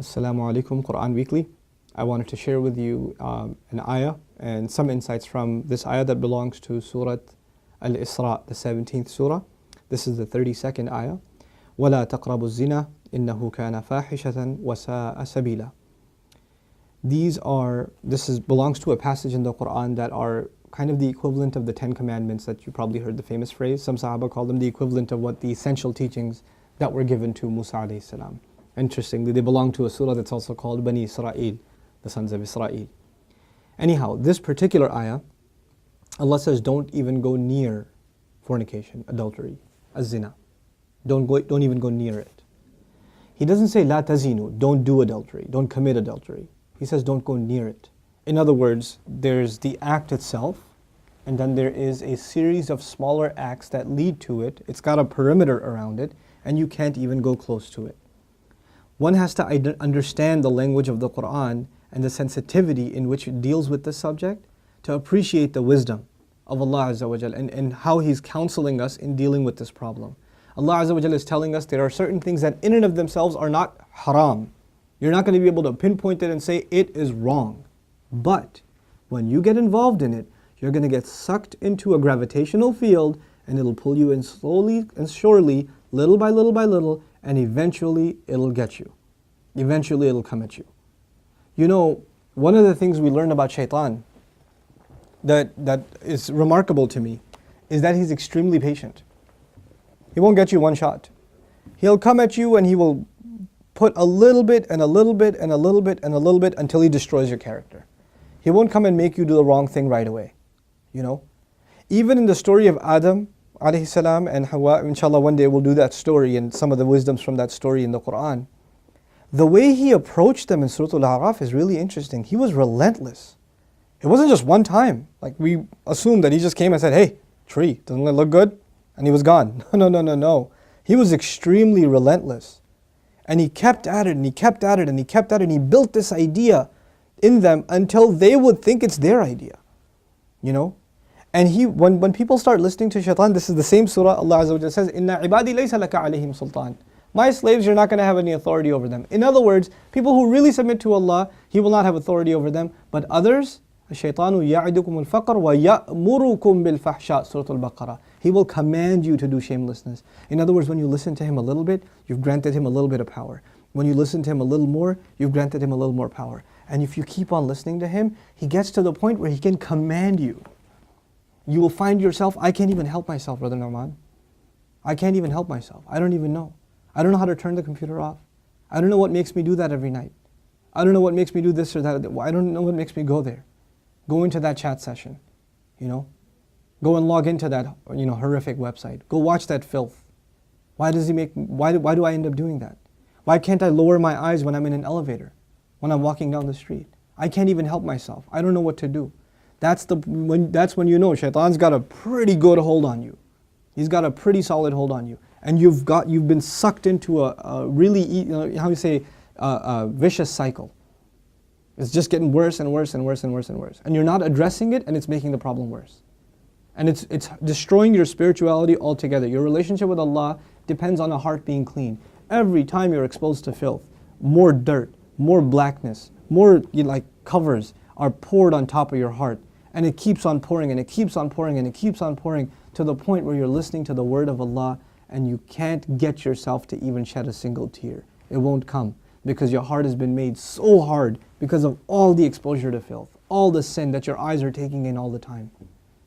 Assalamu alaikum, Quran Weekly. I wanted to share with you an ayah and some insights from this ayah that belongs to Surah Al-Isra, the 17th surah. This is the 32nd ayah. وَلَا تَقْرَبُوا الزِّنَا إِنَّهُ كَانَ فَاحِشَةً وَسَاءَ سَبِيلًا. Belongs to a passage in the Quran that are kind of the equivalent of the 10 commandments that you probably heard the famous phrase. Some Sahaba call them the equivalent of what the essential teachings that were given to Musa alayhi salam. Interestingly, they belong to a surah that's also called Bani Israel, the sons of Israel. Anyhow, this particular ayah, Allah says, don't even go near fornication, adultery, az-zina. Don't even go near it. He doesn't say la tazinu, don't do adultery, don't commit adultery. He says don't go near it. In other words, there's the act itself, and then there is a series of smaller acts that lead to it. It's got a perimeter around it, and you can't even go close to it. One has to understand the language of the Quran and the sensitivity in which it deals with this subject to appreciate the wisdom of Allah Azza wa Jal and how He's counseling us in dealing with this problem. Allah Azza wa Jal is telling us there are certain things that in and of themselves are not haram. You're not going to be able to pinpoint it and say it is wrong. But when you get involved in it, you're going to get sucked into a gravitational field and it'll pull you in slowly and surely, little by little by little, and eventually it'll get you. Eventually it'll come at you. You know, one of the things we learn about shaitan that is remarkable to me is that he's extremely patient. He won't get you one shot. He'll come at you and he will put a little bit and a little bit and a little bit and a little bit until he destroys your character. He won't come and make you do the wrong thing right away. You know? Even in the story of Adam alayhi salam and Hawa, inshallah one day we'll do that story and some of the wisdoms from that story in the Quran. The way he approached them in Surah Al-A'raf is really interesting. He was relentless. It wasn't just one time. Like we assume that he just came and said, hey, tree, doesn't it look good? And he was gone. No. He was extremely relentless. And he kept at it and he kept at it and he kept at it and he built this idea in them until they would think it's their idea. You know? And when people start listening to shaitan, this is the same surah Allah Azza wa Jalla says, Inna ibadi laysa laka alayhim sultan. My slaves, you're not going to have any authority over them. In other words, people who really submit to Allah, He will not have authority over them. But others, الشَّيْطَانُ يَعِدُكُمُ الْفَقْرَ وَيَأْمُرُكُمْ بِالْفَحْشَاءِ Surah Al-Baqarah. He will command you to do shamelessness. In other words, when you listen to him a little bit, you've granted him a little bit of power. When you listen to him a little more, you've granted him a little more power. And if you keep on listening to him, he gets to the point where he can command you. You will find yourself, I can't even help myself, Brother Nouman. I can't even help myself. I don't even know. I don't know how to turn the computer off. I don't know what makes me do that every night. I don't know what makes me do this or that. I don't know what makes me go there. Go into that chat session, you know. Go and log into that, horrific website. Go watch that filth. Why do I end up doing that? Why can't I lower my eyes when I'm in an elevator? When I'm walking down the street? I can't even help myself. I don't know what to do. That's when you know shaitan's got a pretty good hold on you. He's got a pretty solid hold on you. And you've been sucked into a really, a vicious cycle. It's just getting worse and worse and worse and worse and worse. And you're not addressing it and it's making the problem worse. And it's destroying your spirituality altogether. Your relationship with Allah depends on a heart being clean. Every time you're exposed to filth, more dirt, more blackness, more covers are poured on top of your heart. And it keeps on pouring and it keeps on pouring and it keeps on pouring to the point where you're listening to the word of Allah and you can't get yourself to even shed a single tear. It won't come because your heart has been made so hard because of all the exposure to filth, all the sin that your eyes are taking in all the time.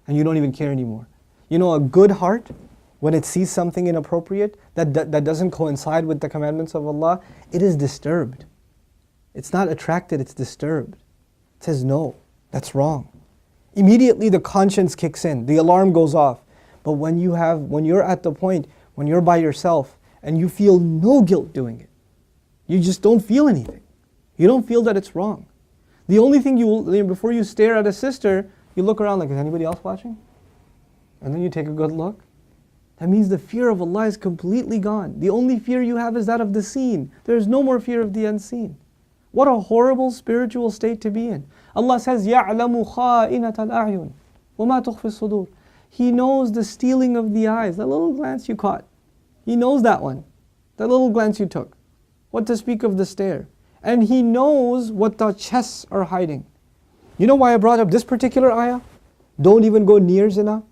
And you don't even care anymore. You know, a good heart, when it sees something inappropriate that doesn't coincide with the commandments of Allah, it is disturbed. It's not attracted, it's disturbed. It says, no, that's wrong. Immediately the conscience kicks in, the alarm goes off. But when you're at the point, when you're by yourself and you feel no guilt doing it, you just don't feel anything. You don't feel that it's wrong. The only thing before you stare at a sister, you look around like, is anybody else watching? And then you take a good look. That means the fear of Allah is completely gone. The only fear you have is that of the seen. There is no more fear of the unseen. What a horrible spiritual state to be in. Allah says, يَعْلَمُ خَائِنَةَ الْأَعْيُنِ وَمَا تُخْفِي الصُّدُورِ. He knows the stealing of the eyes, that little glance you caught. He knows that one, that little glance you took. What to speak of the stare. And He knows what the chests are hiding. You know why I brought up this particular ayah? Don't even go near zina.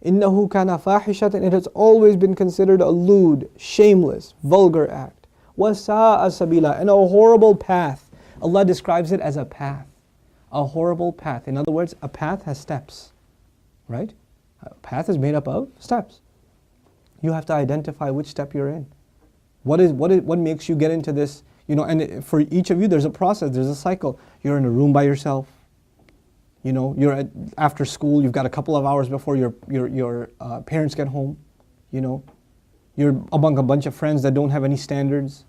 إِنَّهُ كَانَ فَاحِشَةً. It has always been considered a lewd, shameless, vulgar act. وَسَاءَ سَبِيلًا. And a horrible path. Allah describes it as a path. A horrible path. In other words, a path has steps. Right? A path is made up of steps. You have to identify which step you're in. What makes you get into this? You know, and for each of you, there's a process, there's a cycle. You're in a room by yourself. You know, you're after school. You've got a couple of hours before your parents get home. You know, you're among a bunch of friends that don't have any standards.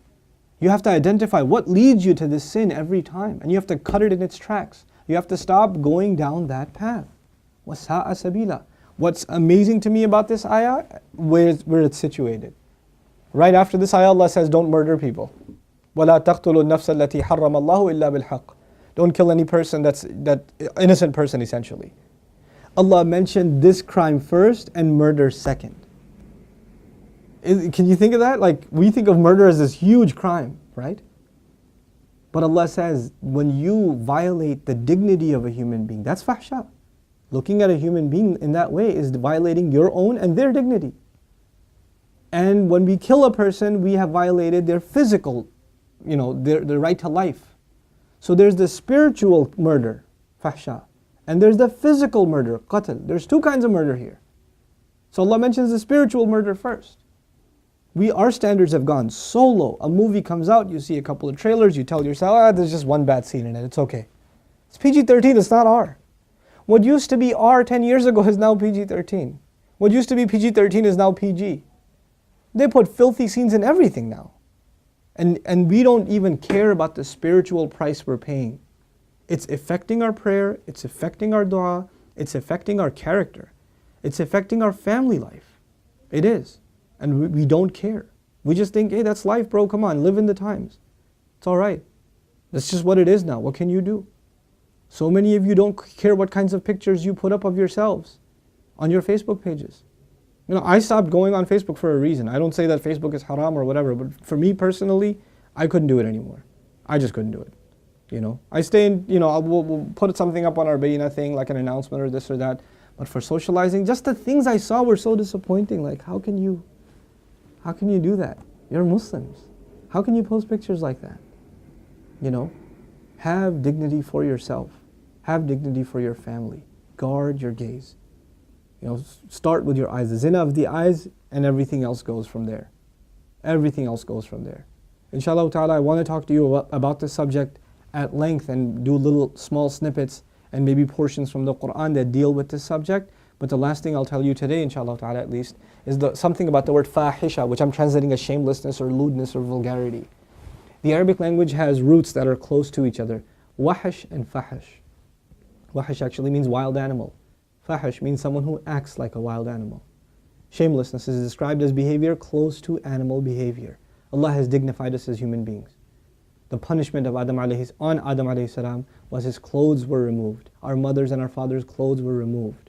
You have to identify what leads you to this sin every time, and you have to cut it in its tracks. You have to stop going down that path. وَسَاءَ سَبِيلًا. What's amazing to me about this ayah, where it's situated. Right after this ayah, Allah says, don't murder people. وَلَا تَقْتُلُوا النَّفْسَ الَّتِي حَرَّمَ اللَّهُ إِلَّا بِالْحَقِّ. Don't kill any person that innocent person essentially. Allah mentioned this crime first and murder second. Can you think of that? Like, we think of murder as this huge crime, right? But Allah says, when you violate the dignity of a human being, that's fahsha. Looking at a human being in that way is violating your own and their dignity. And when we kill a person, we have violated their physical, you know, their right to life. So there's the spiritual murder, fahsha, and there's the physical murder, qatl. There's two kinds of murder here. So Allah mentions the spiritual murder first. Our standards have gone so low. A movie comes out, you see a couple of trailers, you tell yourself, there's just one bad scene in it, it's okay. It's PG-13, it's not R. What used to be R 10 years ago is now PG-13. What used to be PG-13 is now PG. They put filthy scenes in everything now. And we don't even care about the spiritual price we're paying. It's affecting our prayer, it's affecting our dua, it's affecting our character, it's affecting our family life. It is. And we don't care. We just think, hey, that's life, bro, come on, live in the times. It's alright. That's just what it is now. What can you do? So many of you don't care what kinds of pictures you put up of yourselves on your Facebook pages. You know, I stopped going on Facebook for a reason. I don't say that Facebook is haram or whatever, but for me personally, I couldn't do it anymore. I just couldn't do it. You know, I stay in, you know, we'll put something up on our Bayna thing, like an announcement or this or that. But for socializing, just the things I saw were so disappointing. Like, how can you do that? You're Muslims. How can you post pictures like that? You know, have dignity for yourself. Have dignity for your family. Guard your gaze. You know, start with your eyes. The zina of the eyes, and everything else goes from there. Everything else goes from there. Inshallah ta'ala, I want to talk to you about this subject at length and do little small snippets and maybe portions from the Quran that deal with this subject. But the last thing I'll tell you today, inshallah ta'ala at least, is something about the word fahisha, which I'm translating as shamelessness or lewdness or vulgarity. The Arabic language has roots that are close to each other. Wahish and fahish. Wahish actually means wild animal. Fahish means someone who acts like a wild animal. Shamelessness is described as behavior close to animal behavior. Allah has dignified us as human beings. The punishment of Adam alayhi salam was his clothes were removed. Our mothers and our fathers' clothes were removed.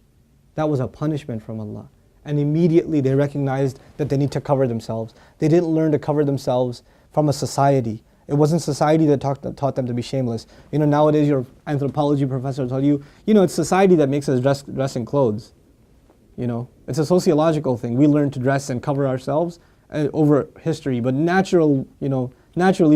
That was a punishment from Allah. And immediately they recognized that they need to cover themselves. They didn't learn to cover themselves from a society. It wasn't society that taught them to be shameless. You know, nowadays your anthropology professor will tell you, you know, it's society that makes us dress in clothes. You know, it's a sociological thing. We learn to dress and cover ourselves over history, but naturally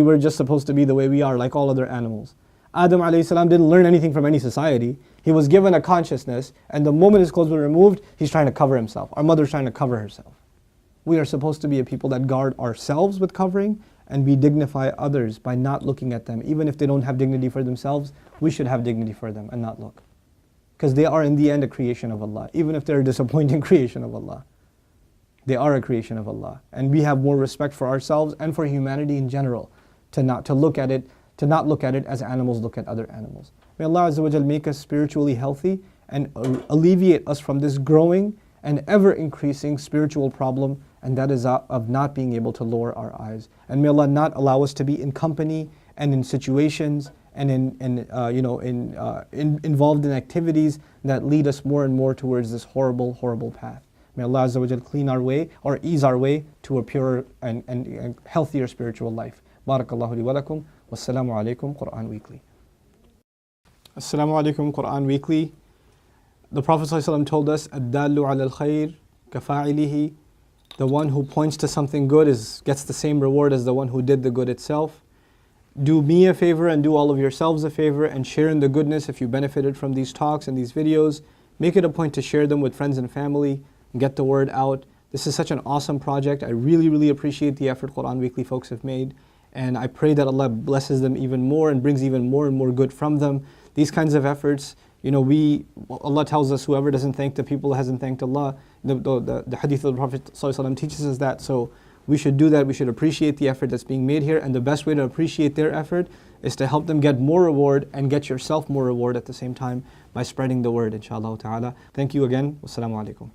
we're just supposed to be the way we are, like all other animals. Adam alayhi salam didn't learn anything from any society. He was given a consciousness, and the moment his clothes were removed, he's trying to cover himself. Our mother's trying to cover herself. We are supposed to be a people that guard ourselves with covering, and we dignify others by not looking at them. Even if they don't have dignity for themselves, we should have dignity for them and not look. Because they are in the end a creation of Allah. Even if they're a disappointing creation of Allah, they are a creation of Allah. And we have more respect for ourselves and for humanity in general to not look at it as animals look at other animals. May Allah Azza wa Jal make us spiritually healthy and alleviate us from this growing and ever increasing spiritual problem, and that is of not being able to lower our eyes. And may Allah not allow us to be in company and in situations and involved in activities that lead us more and more towards this horrible, horrible path. May Allah Azza wa Jal clean our way or ease our way to a purer and healthier spiritual life. Barakallahu li wa lakum. Wassalamu alaikum, Quran Weekly. Assalamu alaikum, Quran Weekly. The Prophet ﷺ told us, "Ad-dallu ala al-khayr kafa'ilihi." The one who points to something good gets the same reward as the one who did the good itself. Do me a favor and do all of yourselves a favor and share in the goodness if you benefited from these talks and these videos. Make it a point to share them with friends and family and get the word out. This is such an awesome project. I really, really appreciate the effort Quran Weekly folks have made. And I pray that Allah blesses them even more and brings even more and more good from them. These kinds of efforts, Allah tells us whoever doesn't thank the people hasn't thanked Allah. The hadith of the Prophet ﷺ teaches us that. So we should do that. We should appreciate the effort that's being made here. And the best way to appreciate their effort is to help them get more reward and get yourself more reward at the same time by spreading the word, inshallah ta'ala. Thank you again. Wassalamu alaikum.